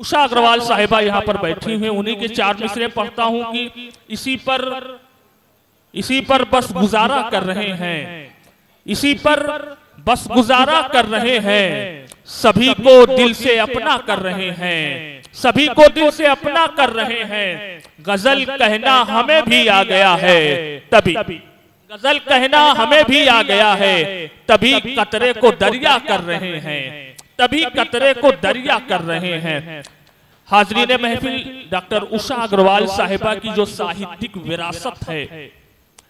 उषा अग्रवाल साहिबा यहाँ पर बैठी हुई, उन्हीं के 4 मिसरे पढ़ता हूँ कि इसी पर बस गुजारा कर रहे हैं, इसी पर बस गुजारा कर रहे हैं, सभी को दिल से अपना कर रहे हैं, सभी को दिल से अपना कर रहे हैं। गजल कहना हमें भी आ गया है तभी, गजल कहना हमें भी आ गया है तभी कतरे को दरिया कर रहे हैं, तभी कतरे को दरिया कर रहे हैं। हाजरीन महफिल, डॉक्टर उषा अग्रवाल साहिबा की जो साहित्यिक विरासत है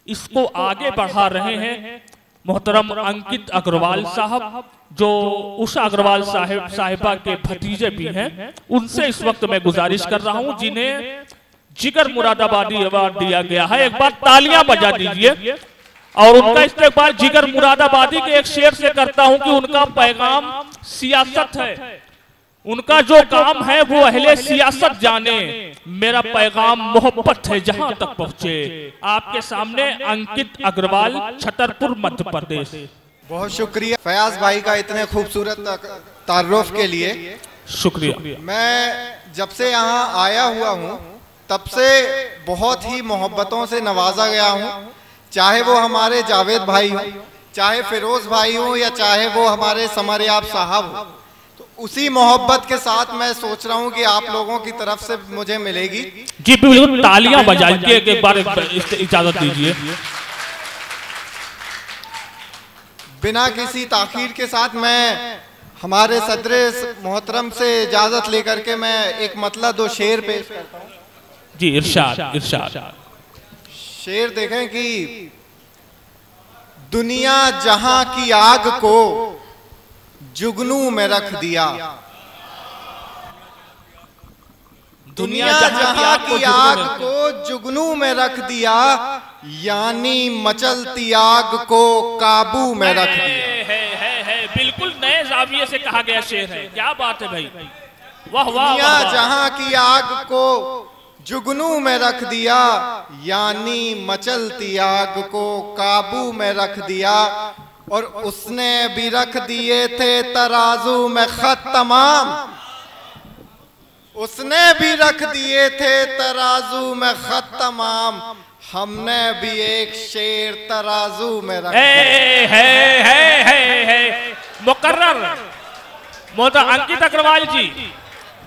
इसको आगे बढ़ा रहे हैं मोहतरम अंकित अग्रवाल साहब, जो उषा अग्रवाल साहिबा के भतीजे भी हैं। उनसे इस वक्त मैं गुजारिश कर रहा हूं, जिन्हें जिगर मुरादाबादी अवार्ड दिया गया है, एक बार तालियां बजा दीजिए। और उनका इस्तेकबाल जिगर मुरादाबादी के एक शेर से करता हूं कि उनका पैगाम सियासत है, उनका जो काम है वो अहले सियासत जाने, मेरा पैगाम मोहब्बत है जहां तक पहुंचे। आपके सामने अंकित अग्रवाल, छतरपुर, मध्य प्रदेश। बहुत शुक्रिया फयाज भाई का इतने खूबसूरत तारुफ के लिए, शुक्रिया। मैं जब से यहाँ आया हुआ हूँ तब से बहुत ही मोहब्बतों से नवाजा गया हूँ, चाहे वो हमारे जावेद भाई हो, चाहे फिरोज भाई हो, या चाहे वो हमारे समरयाब साहब हो। तो उसी मोहब्बत के साथ मैं सोच रहा हूँ कि आप लोगों की तरफ से मुझे मिलेगी। जी बिल्कुल, तालियां बजाइए, एक बार इजाजत दीजिए। बिना किसी ताखीर के साथ मैं हमारे सदरे मोहतरम से इजाजत लेकर के मैं एक मतलब 2 शेर पेश करता हूँ। जी इरशाद, इरशाद। शेर देखें कि दुनिया जहां की आग को जुगनू में रख दिया, दुनिया जहां की आग को जुगनू में रख दिया, यानी मचलती आग को काबू में रख दिया। है बिल्कुल नए जाविये से कहा गया शेर है, क्या बात है भाई, वाह वाह। दुनिया जहां की आग को जुगनू में रख दिया, यानी मचलती आग को काबू में रख दिया, और उसने भी रख दिए थे तराजू में खत तमाम, उसने भी रख दिए थे तराजू में खत तमाम, हमने भी एक शेर तराजू में रख दिया। है मुकर्रर मोहतरम अंकित अग्रवाल जी,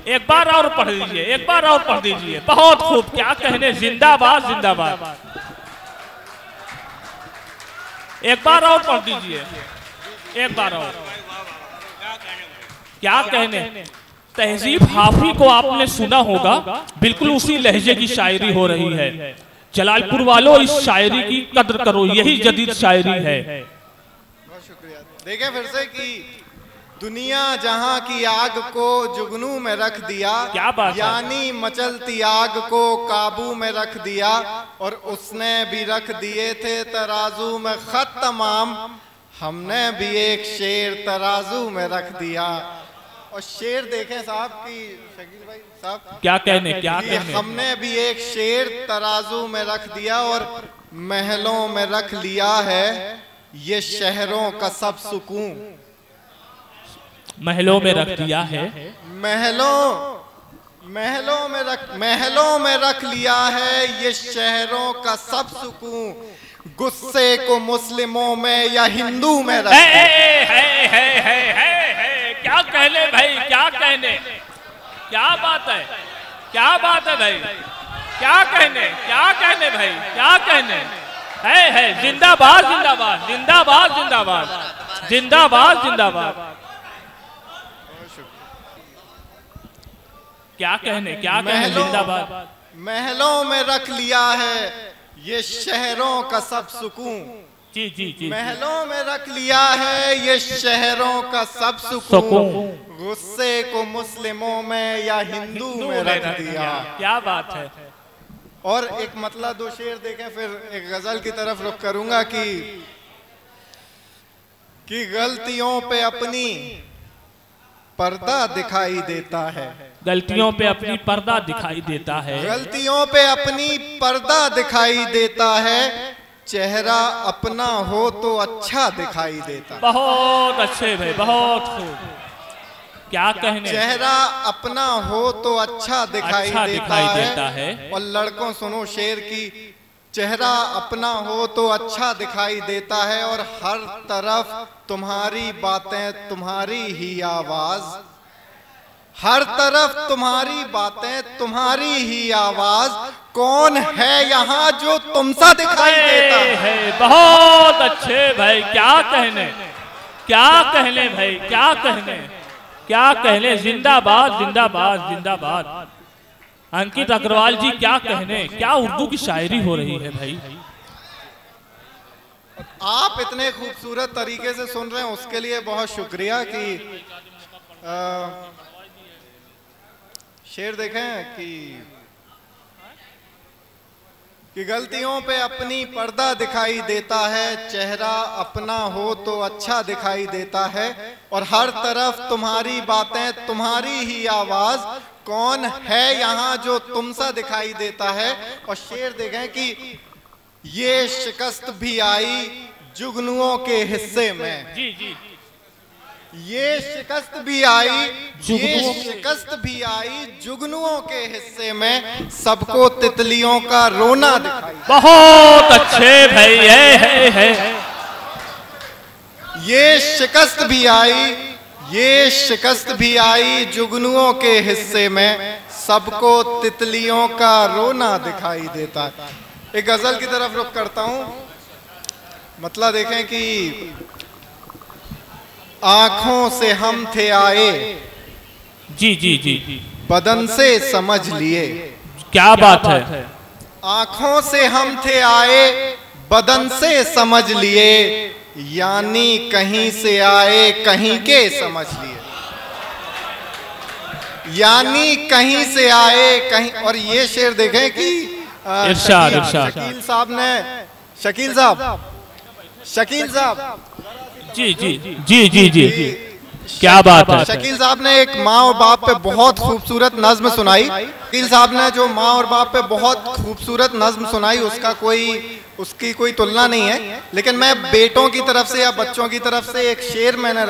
एक बार और पढ़ लीजिए, एक बार और पढ़ दीजिए। बहुत खूब, क्या कहने, जिंदाबाद जिंदाबाद। एक बार और पढ़ दीजिए, एक बार और। क्या कहने, तहजीब हाफी को आपने सुना होगा, बिल्कुल उसी लहजे की शायरी हो रही है। जलालपुर वालों, इस शायरी की कद्र करो, यही जदीद शायरी है। बहुत शुक्रिया। देखें फिर से कि दुनिया जहां की आग को जुगनू में रख दिया, क्या बात, यानी मचलती आग को काबू में रख दिया, और उसने भी रख दिए थे तराजू में खत तमाम, हमने भी एक शेर तराजू में रख दिया। और शेर देखें साहब की, शकील भाई साहब क्या कहने, क्या कहने, हमने भी एक शेर तराजू में रख दिया, और महलों में रख लिया है ये शहरों का सब सुकून, महलों में रख दिया है, महलों में रख लिया है ये शहरों का सब सुकून, गुस्से को मुस्लिमों में या हिंदू में रख। क्या कहने भाई, क्या कहने, क्या बात है, क्या बात है भाई, क्या कहने, क्या कहने भाई, क्या कहने, है जिंदाबाद जिंदाबाद जिंदाबाद जिंदाबाद जिंदाबाद जिंदाबाद। क्या कहने, क्या कहने, जिंदाबाद। महलों में रख लिया है ये शहरों का सब सुकून, जी जी जी, महलों में रख लिया है ये शहरों का सब सुकून, गुस्से को मुस्लिमों में या हिंदू में रख दिया। क्या बात है। और एक मतलब 2 शेर देखें, फिर एक गजल की तरफ रुख करूंगा कि गलतियों पे अपनी पर्दा दिखाई देता है, गलतियों पे अपनी पर्दा दिखाई देता है, गलतियों पे अपनी पर्दा दिखाई देता है, चेहरा अपना हो तो अच्छा दिखाई देता। बहुत अच्छे भाई, बहुत खूब, क्या कहने। चेहरा अपना हो तो अच्छा दिखाई देता है। और लड़कों सुनो शेर की, चेहरा अपना हो तो अच्छा दिखाई देता है और हर तरफ तुम्हारी बातें तुम्हारी ही आवाज, हर तरफ तुम्हारी बातें तुम्हारी ही आवाज, कौन है यहाँ जो तुमसा दिखाई देता है। बहुत अच्छे भाई, क्या कहने, क्या कहने भाई, क्या कहने, क्या कहने। जिंदाबाद जिंदाबाद जिंदाबाद। अंकित अग्रवाल जी क्या कहने, क्या उर्दू की शायरी हो रही है भाई। आप इतने खूबसूरत तरीके से सुन रहे हैं उसके लिए बहुत शुक्रिया। कि शेर देखें कि गलतियों पे अपनी पर्दा दिखाई देता है, चेहरा अपना हो तो अच्छा दिखाई देता है और हर तरफ तुम्हारी बातें तुम्हारी ही आवाज, कौन है यहाँ जो तुमसा दिखाई देता है। और शेर देखें कि ये शिकस्त भी आई जुगनुओं के हिस्से में, जी जी, ये शिकस्त भी आई, ये शिकस्त भी आई जुगनुओं के हिस्से में, सबको तितलियों का रोना दिखाई। बहुत अच्छे भाई है। ये शिकस्त भी आई, ये शिकस्त भी आई जुगनुओं के हिस्से में, सबको तितलियों का रोना दिखाई देता है। एक गजल की तरफ रुख करता हूं। मतलब देखें कि आंखों से हम थे आए, जी जी जी, बदन से समझ लिए। क्या बात है। आंखों से हम थे आए, बदन से समझ लिए, यानी कहीं से आए कहीं के समझ लिए, यानी कहीं से आए कहीं। और ये शेर देखें कि शकील साहब जी जी जी जी जी, क्या बात है। शकील साहब ने एक माँ और बाप पे बहुत खूबसूरत नज्म सुनाई। शकील साहब ने जो माँ और बाप पे बहुत खूबसूरत नज्म सुनाई उसकी कोई तुलना नहीं है। लेकिन मैं बेटों की तरफ से या बच्चों की तरफ से एक शेर मैंने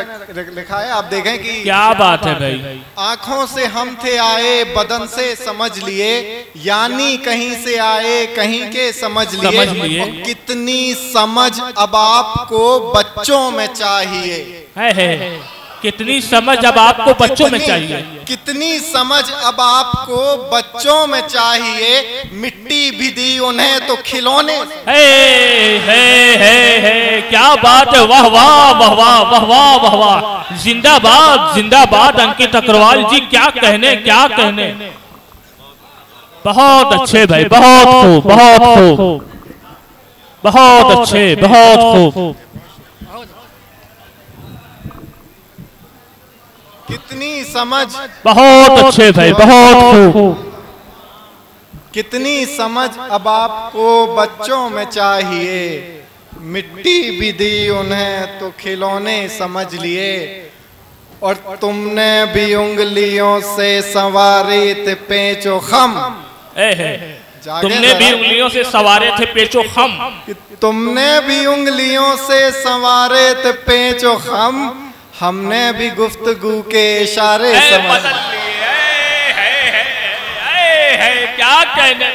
लिखा है, आप देखें कि क्या बात है भाई। आंखों से हम थे आए, बदन से समझ लिए, यानी कहीं से आए कहीं के समझ लिए। कितनी समझ अब आपको बच्चों में चाहिए, है। कितनी समझ अब आपको बच्चों में चाहिए, कितनी समझ अब आपको बच्चों में चाहिए। मिट्टी भी दी उन्हें तो खिलौने। है। क्या बात है। वाह वाह वाह वाह वाह वाह वाह वाह। जिंदाबाद जिंदाबाद अंकित अग्रवाल जी, क्या कहने, क्या कहने। बहुत अच्छे भाई, बहुत खूब, बहुत खूब, बहुत अच्छे, बहुत खूब। कितनी समझ, बहुत अच्छे भाई, बहुत खूब। कितनी समझ अब आपको बच्चों में चाहिए। मिट्टी भी दी उन्हें तो खिलौने समझ लिए। और तुमने भी उंगलियों से संवारे थे पेचो खम। तुमने भी उंगलियों से सवारे थे पेचो खम। तुमने भी उंगलियों से संवारे थे पेचो खम, हमने भी गुफ्तगू के इशारे समझ लिए। क्या कहने,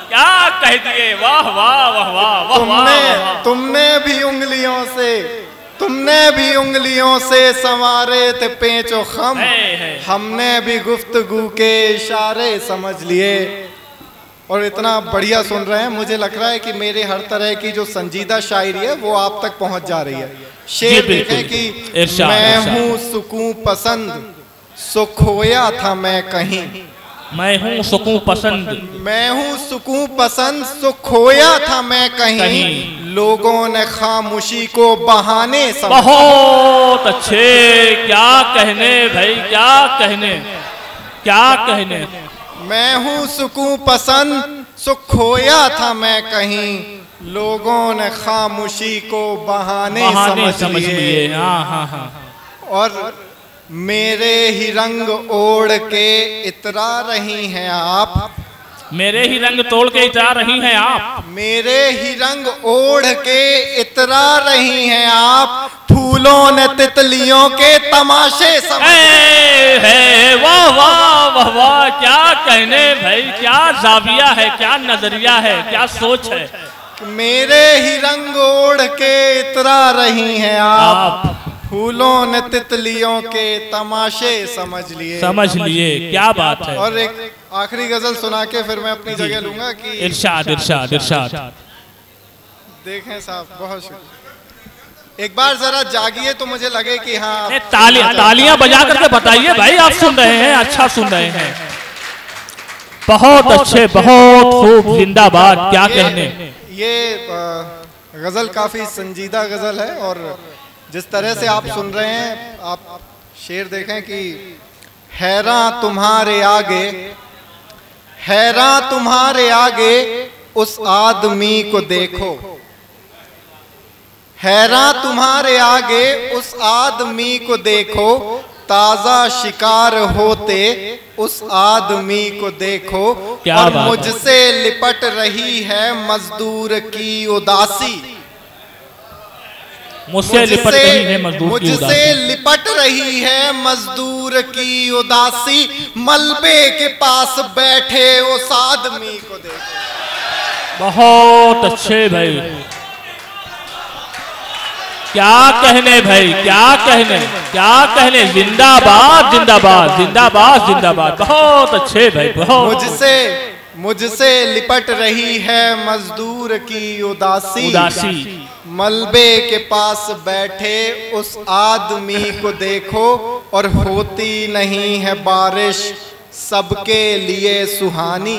क्या कह दिए। वाह वाह वाह वाह। तुमने भी उंगलियों से संवारे थे पेचो खम, हमने भी गुफ्तगू के इशारे समझ लिए। और इतना बढ़िया सुन रहे हैं, मुझे लग रहा है कि मेरे हर तरह की जो संजीदा शायरी है वो आप तक पहुंच जा रही है। शेर देखें कि मैं हूँ सुकून पसंद, सो खोया था मैं कहीं। मैं हूँ सुकून पसंद, मैं हूँ सुकून पसंद, सो खोया था मैं कहीं। लोगों ने खामोशी को बहाने समझा। बहुत अच्छे, क्या कहने भाई, क्या कहने, क्या कहने। मैं हूँ सुकून पसंद, सो खोया था मैं कहीं। लोगों ने खामोशी को बहाने समझ लिए। हाँ। और मेरे ही रंग ओढ़ के इतरा रही हैं आप। मेरे ही रंग तोड़ के इतरा रही हैं आप। मेरे ही रंग ओढ़ के इतरा रही हैं आप, फूलों ने तितलियों के तमाशे है। वाह वाह वाह वाह, क्या कहने भाई, क्या जाविया है, क्या नजरिया है, क्या सोच है। मेरे ही रंग ओढ़ के इतरा रही हैं आप, फूलों ने तितलियों के तमाशे समझ लिए। समझ लिए, क्या बात है। और एक आखिरी गजल सुना के फिर मैं अपनी जगह लूंगा कि इरशाद इरशाद इरशाद। देखें साहब, बहुत शुक्रिया। एक बार जरा जागिए तो मुझे लगे कि हाँ, तालियां बजा करके बताइए भाई, आप सुन रहे हैं, अच्छा सुन रहे हैं। बहुत अच्छे, बहुत खूब, जिंदाबाद, क्या कहने। ये गजल काफी संजीदा गजल है और जिस तरह से आप सुन रहे हैं, आप शेर देखें कि हैरान तुम्हारे आगे, हैरान तुम्हारे आगे उस आदमी को देखो, हैरान तुम्हारे आगे उस आदमी को देखो, ताजा शिकार होते उस आदमी को देखो। और मुझसे लिपट रही है मजदूर की उदासी, मुझसे लिपट रही है मजदूर की उदासी, मुझसे लिपट रही है मजदूर की उदासी, मलबे के पास बैठे उस आदमी को देखो। बहुत अच्छे भाई, क्या कहने भाई, क्या कहने, क्या कहने। जिंदाबाद जिंदाबाद जिंदाबाद जिंदाबाद, बहुत अच्छे भाई, बहुत। मुझसे लिपट रही है मजदूर की उदासी, उदासी, मलबे के पास बैठे उस आदमी को देखो। और होती नहीं है बारिश सबके लिए सुहानी,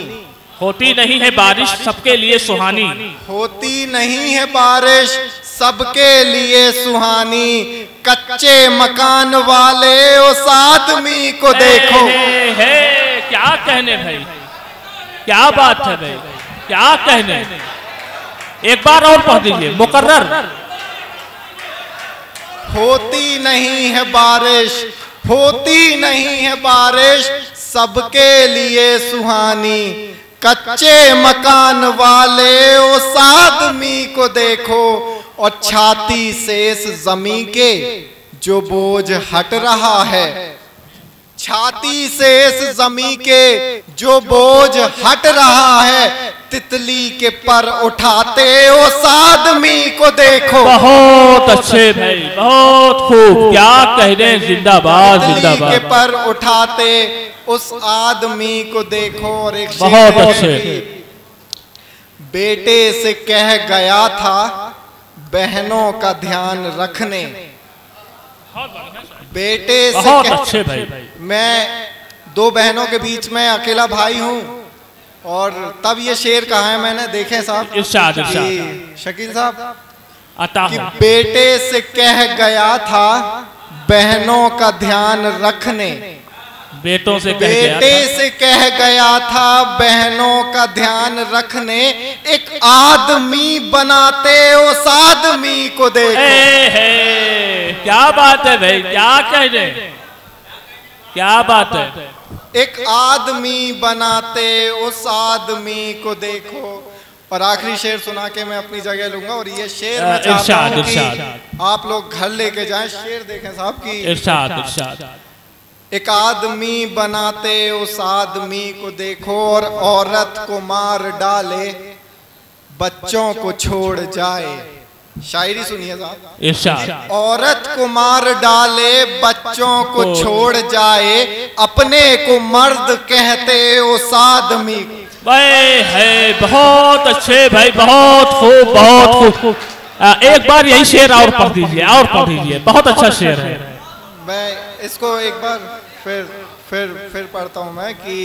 होती नहीं है बारिश सबके लिए सुहानी, होती नहीं है बारिश सबके लिए सुहानी, कच्चे मकान वाले उस आदमी को देखो। है, क्या कहने भाई, क्या बात है भाई, क्या कहने। एक बार और पढ़ दीजिए, मुकर्रर। होती नहीं है बारिश, होती नहीं है बारिश सबके लिए सुहानी, कच्चे मकान वाले उस आदमी को देखो। और छाती से इस जमी के जो बोझ हट रहा है, छाती से इस जमी के जो बोझ हट रहा है, तितली के पर उठाते उस आदमी को देखो। बहुत अच्छे भाई, बहुत खूब, क्या कहने। जिंदाबाद जिंदाबाद। के पर उठाते उस आदमी को देखो। और एक बहुत अच्छे। बेटे से कह गया था बहनों का ध्यान रखने, बेटे से बहुत अच्छे भाई। मैं दो बहनों के बीच में अकेला भाई हूँ। और तब ये शेर कहा है मैंने, देखें साहब, इरशाद शकील साहब, आता कि बेटे से कह गया था बहनों का ध्यान रखने, बेटों से बेटे से कह गया था बहनों का ध्यान रखने, एक आदमी बनाते उस आदमी को देखो। क्या बात है भाई, क्या कहने, क्या बात है। एक आदमी बनाते उस आदमी को देखो। और आखिरी शेर सुना के मैं अपनी जगह लूंगा। और ये शेर मैं चाहता हूं कि आप लोग घर लेके जाएं। शेर देखें साहब की, इरशाद इरशाद। एक आदमी बनाते उस आदमी को देखो, और औरत को मार डाले बच्चों को छोड़ जाए। शायरी सुनिए साहब, इरशाद। औरत को मार डाले बच्चों को छोड़ जाए, अपने को मर्द कहते उस आदमी। भाई है, बहुत अच्छे भाई, बहुत खूब, बहुत खूब। एक बार यही शेर और पढ़ दीजिए, और पढ़ दीजिए, बहुत अच्छा शेर है। मैं इसको एक बार फिर पढ़ता हूं मैं कि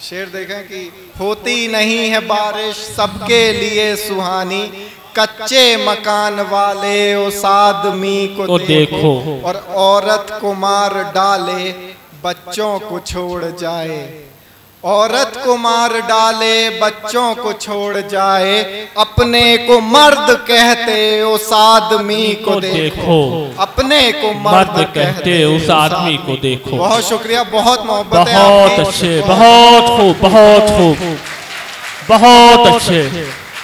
शेर देखें कि होती नहीं है बारिश सबके लिए सुहानी, कच्चे मकान वाले उस आदमी को देखो। और औरत को मार डाले बच्चों को छोड़ जाए, औरत को मार डाले बच्चों को छोड़ जाए, अपने को मर्द कहते उस आदमी को देखो, अपने को मर्द कहते उस आदमी को देखो। बहुत शुक्रिया, बहुत मोहब्बत है। बहुत अच्छे, बहुत खूब, बहुत खूब, बहुत अच्छे।